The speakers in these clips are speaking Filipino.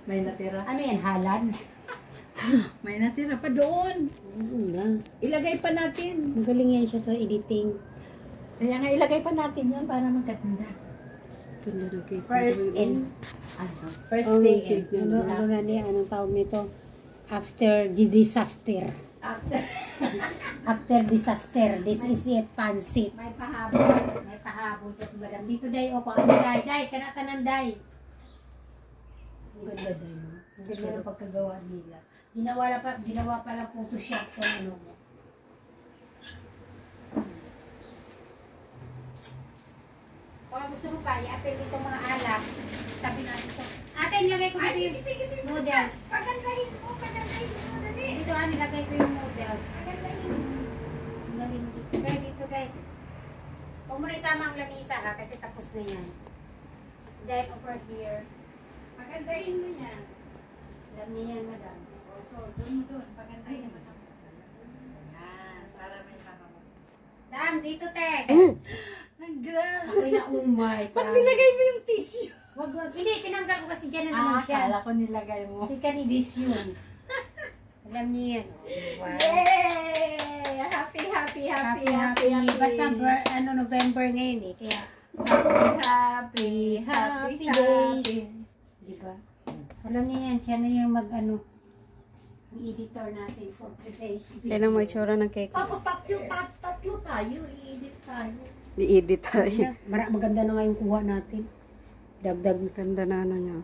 May natira. Ano yan, halad? May natira pa doon. Ilagay pa natin. Magaling yan siya sa editing. Kaya nga ilagay pa natin yan para magkatanda. First in, first day in. Ano na niya, anong tawag nito? After the disaster. After disaster, this is it, pansit. May pahabol. May pahabol kasi madam. Dito day, o kung ano day, kanatanan day. Ang ganda day, no? Ang ganda ng pagkagawa nila. Ginawa pa lang Photoshop kung ano mo. Kung gusto mo pa, i-apel dito mga alak. Sabi natin ito. Ate, nilagay ko dito yung noodles. Pagandahin mo, dali. Dito, nilagay ko yung noodles. Galing dito. Dito, guys. Huwag mo na isama ang lamisa, ha, kasi tapos na yan. Then, over here. Pagandahin mo yan. Alam niya yan, madam. So, doon. Pagandahin mo. Yan, para may pahabol. Dam, dito, te. Ang grabe. Ako na umay. Pag nilagay mo yung tissue. Wag. Hindi, tinanggal ko kasi dyan na naman siya. Akala ko nilagay mo. Si Canidis yun. Alam niyo yan. Wow. Yay! Happy. Basta November ngayon eh. Kaya happy days. Diba? Alam niyo yan, siya na yung ang editor natin for today's video. Kailan mo itsura ng cake? Tapos tatlo tayo. I-edit tayo. I-edit tayo. Maganda na nga yung kuha natin. Dagdag. Ganda na ano niya.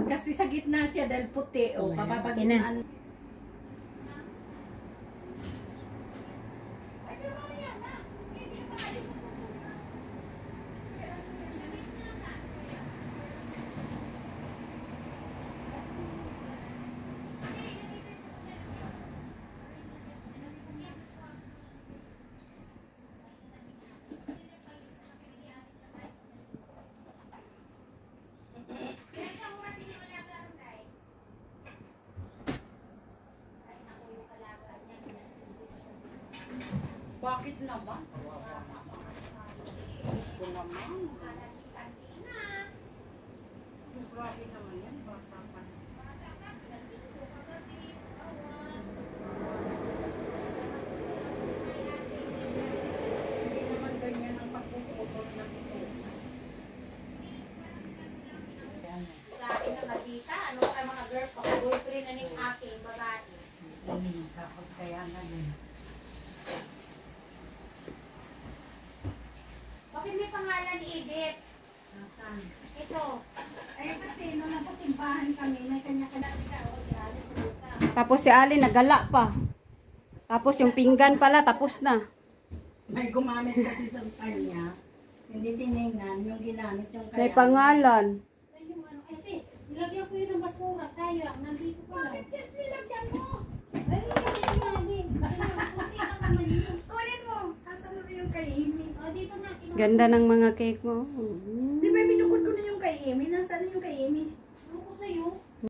Kasi sa gitna siya dahil puti. O, Okay na. Bakit naman? Gusto naman. Grabe naman yan. Bata pa. Hindi naman ganyan ang pagpuputol ng ito. Sa akin na nakita, ano kayo mga girl pa, boyfriend na ng aking babae. Tapos kaya nga yun. Bakit may pangalan ni Edith? Ito. Ay kasi nung nasa timbahan kami, may kanya-kanya. Tapos si Ali nagala pa. Tapos yung pinggan pala, tapos na. May gumamit kasi sa kanya. Hindi tinignan yung ginamit yung kaya. May pangalan. Saan yung ano? Ate, nilagyan ko yun ng basura. Sayang, nandito pa lang. Bakit nilagyan mo? Ay, nilagyan namin. Kunti lang naman yun. Kunin mo. Asan mo yung kay Amy? O, dito na. Ganda ng mga cake mo. Di ba binukod ko na yung kay Amy? Nasaan yung kay Amy?